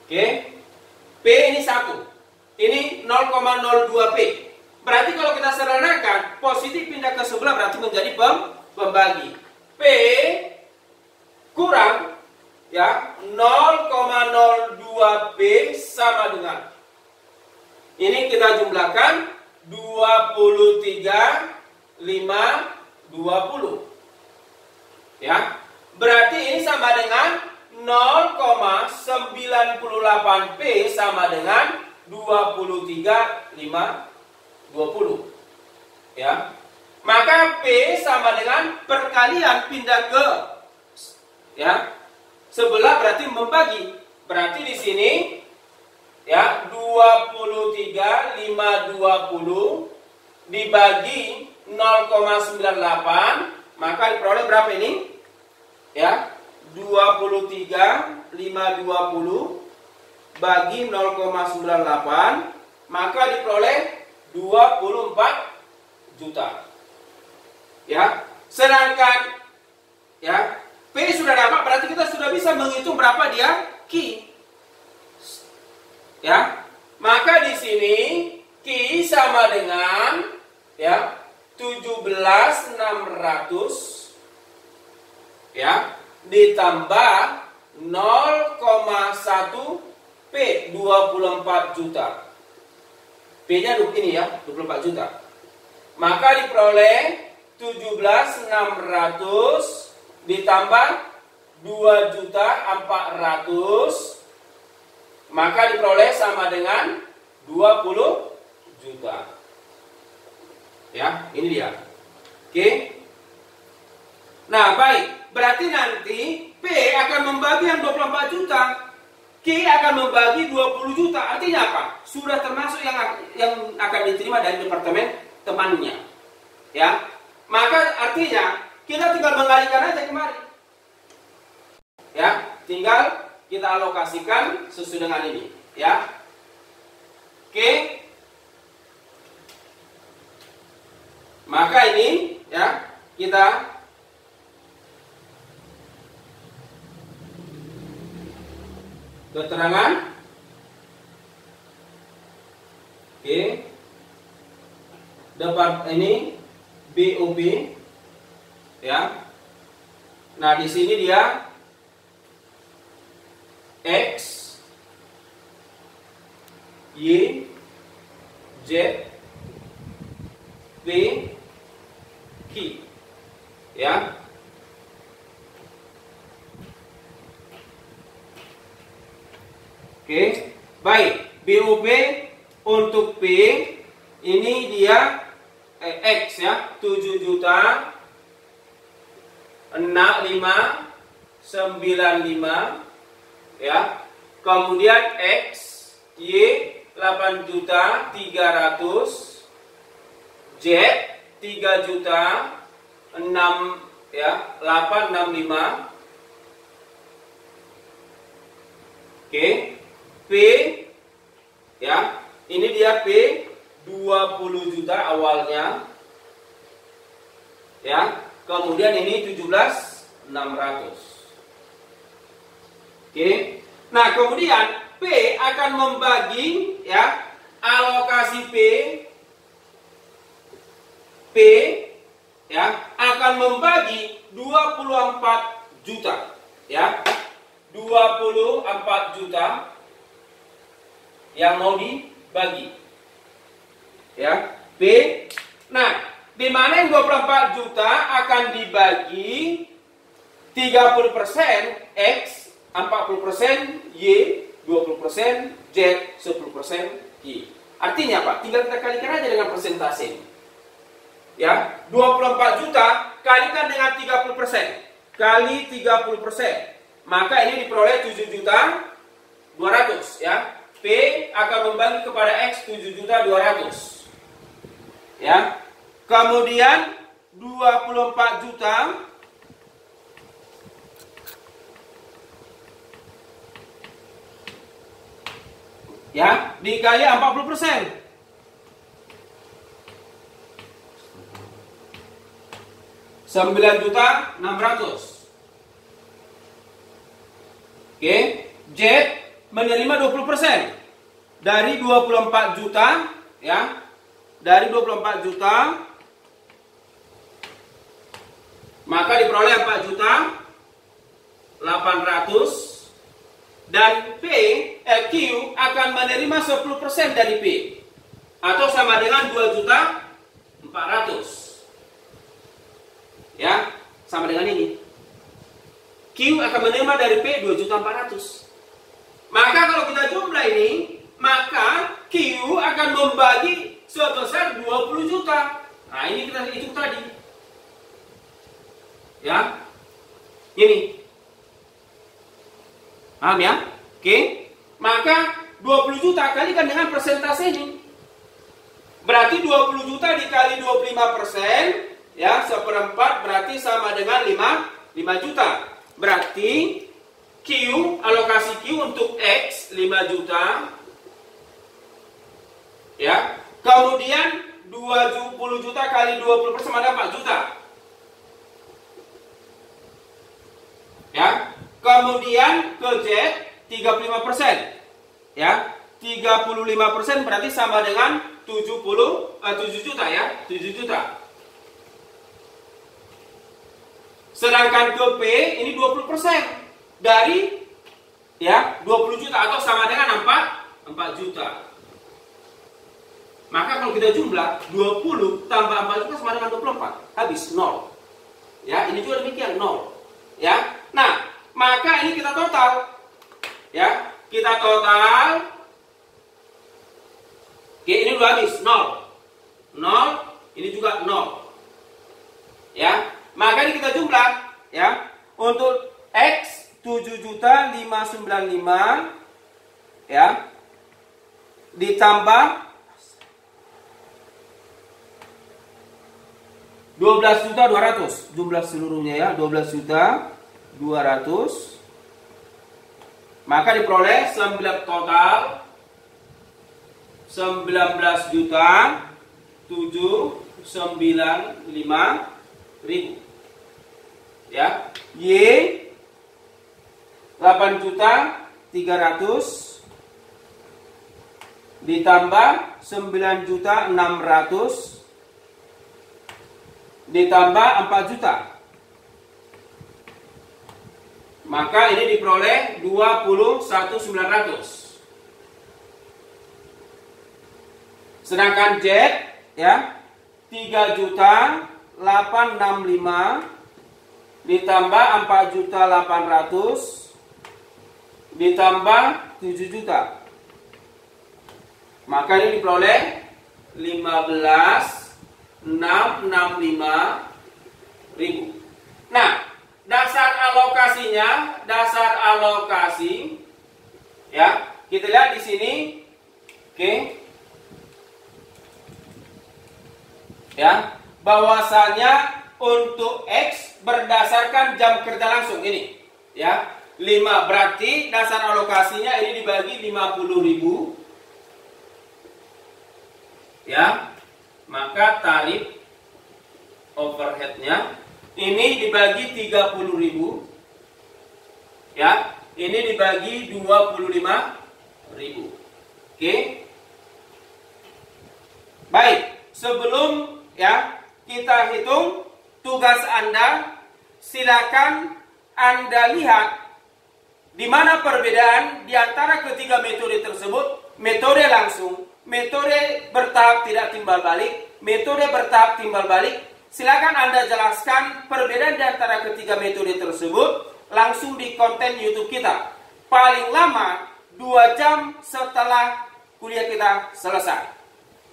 oke. P ini 1, ini 0,02 P. Berarti kalau kita sederhanakan, positif pindah ke sebelah berarti menjadi pembagi. P kurang ya 0,02 P sama dengan, ini kita jumlahkan 23.520 ya. Berarti ini sama dengan 0,98 P sama dengan 23.520 ya. Maka P sama dengan perkalian pindah ke ya sebelah berarti membagi. Berarti di sini ya 23.520 dibagi 0,98, maka diperoleh berapa ini? Ya, 23.520 bagi 0,98, maka diperoleh 24 juta. Ya, sedangkan ya P sudah dapat, berarti kita sudah bisa menghitung berapa dia Q. Ya, maka di sini Q sama dengan ya 17.600 ya ditambah 0,1 P 24 juta. P-nya ini ya 24 juta. Maka diperoleh 17.600 ditambah 2.400.000, maka diperoleh sama dengan 20 juta. Ya, ini dia. Oke. Nah, baik. Berarti nanti P akan membagi yang 24 juta, Q akan membagi 20 juta. Artinya apa? Sudah termasuk yang akan diterima dari departemen temannya. Ya. Maka artinya kita tinggal mengalihkan aja kemari. Ya, tinggal kita alokasikan sesuai dengan ini, ya. Oke. Maka ini ya, kita keterangan oke. Dapat ini BOP ya. Nah, di sini dia X, Y, Z, P, Q ya. Oke, baik. BOP untuk P ini dia X ya, 7.6595 ya. Kemudian X, Y 8.300.000, Z 3.600.000 ya, 865. Oke. P ya, ini dia P 20 juta awalnya ya. Kemudian ini 17.600. Oke. Nah, kemudian P akan membagi ya alokasi P ya akan membagi 24 juta ya. 24 juta yang mau dibagi ya P. Nah, di mana yang 24 juta akan dibagi 30% X, 40% Y, 20% Z, 10% Y. Artinya apa? Tinggal kita kalikan aja dengan persentase. ya, 24 juta kalikan dengan 30%. Kali 30%. Maka ini diperoleh 7.200.000 ya. P akan membagi kepada X 7.200.000. Ya. Kemudian 24 juta ya dikali 40%. 9.600.000. Oke, Z menerima 20% dari 24 juta ya. Dari 24 juta maka diperoleh 4.800.000 dan Q akan menerima 10% dari P atau sama dengan 2.400.000. Ya, sama dengan ini. Q akan menerima dari P 2.400.000. Maka kalau kita jumlah ini, maka Q akan membagi sebesar 20 juta. Nah, ini kita hitung tadi. Ya. Ini. Paham ya? Oke. Maka 20 juta kalikan dengan persentase ini. Berarti 20 juta dikali 25%. Ya, 1/4 berarti sama dengan 5 juta. Berarti Q, alokasi Q untuk X 5 juta. Ya. Kemudian 20 juta kali 20% sama dengan 4 juta. Ya. Kemudian ke Z 35%. Ya. 35% berarti sama dengan 7 juta ya, 7 juta. Sedangkan ke P ini 20% dari ya 20 juta atau sama dengan 4 juta. Maka kalau kita jumlah 20 tambah 4 juta sama dengan 24, habis 0. Ya, ini juga demikian 0. Ya. Nah, maka ini kita total. Ya, kita total. Oke, ini udah habis 0. 0, ini juga 0. Ya. Maka ini kita jumlah ya. Untuk X 7.595 ya. Ditambah 12.200.000 jumlah seluruhnya ya, 12.200.000. Maka diperoleh total 19.795.000. Ya, Y 8.300.000 ditambah 9.600.000 ditambah 4 juta. Maka ini diperoleh 21.900. Sedangkan Z ya 3.865.000 ditambah 4.800.000 ditambah 7 juta. Maka ini diperoleh 15.665.000. Nah, dasar alokasi ya, kita lihat di sini. Oke. Ya, bahwasanya untuk X berdasarkan jam kerja langsung ini ya 5, berarti dasar alokasinya ini dibagi 50.000 ya. Maka tarif overheadnya ini dibagi 30.000 ya, ini dibagi 25.000. Oke. Baik, sebelum ya kita hitung tugas Anda, silakan Anda lihat di mana perbedaan di antara ketiga metode tersebut: metode langsung, metode bertahap tidak timbal balik, metode bertahap timbal balik. Silakan Anda jelaskan perbedaan di antara ketiga metode tersebut langsung di konten YouTube kita. Paling lama 2 jam setelah kuliah kita selesai.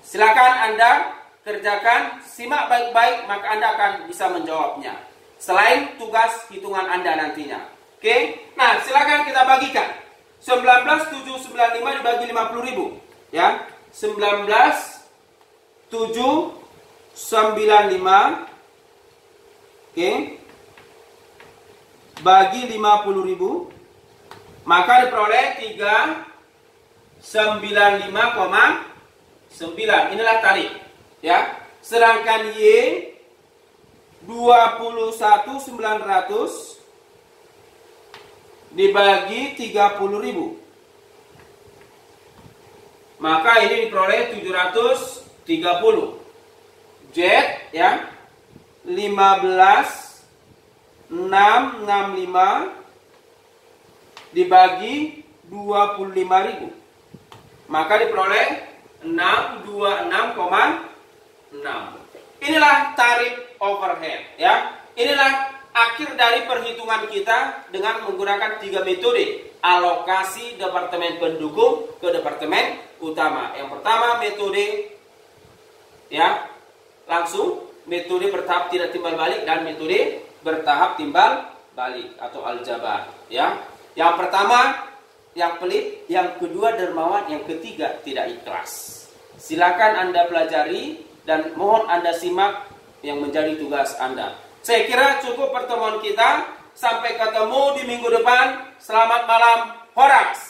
Silakan Anda kerjakan, simak baik-baik, maka Anda akan bisa menjawabnya. Selain tugas hitungan Anda nantinya. Oke? Nah, silakan kita bagikan. 19.795 dibagi 50.000. Ya. 19.795 oke, bagi 50.000, maka diperoleh 395,9. Inilah tarif, ya. Sedangkan Y 21.900 dibagi 30.000, maka ini diperoleh 730. Z, ya, 15.665 dibagi 25.000, maka diperoleh 626,6. Inilah tarif overhead, ya. Inilah akhir dari perhitungan kita dengan menggunakan 3 metode alokasi departemen pendukung ke departemen utama. Yang pertama metode, ya, langsung, metode bertahap tidak timbal balik, dan metode bertahap timbal balik atau aljabar, ya. Yang pertama yang pelit, yang kedua dermawan, yang ketiga tidak ikhlas. Silakan Anda pelajari dan mohon Anda simak yang menjadi tugas Anda. Saya kira cukup pertemuan kita. Sampai ketemu di minggu depan. Selamat malam, Horas.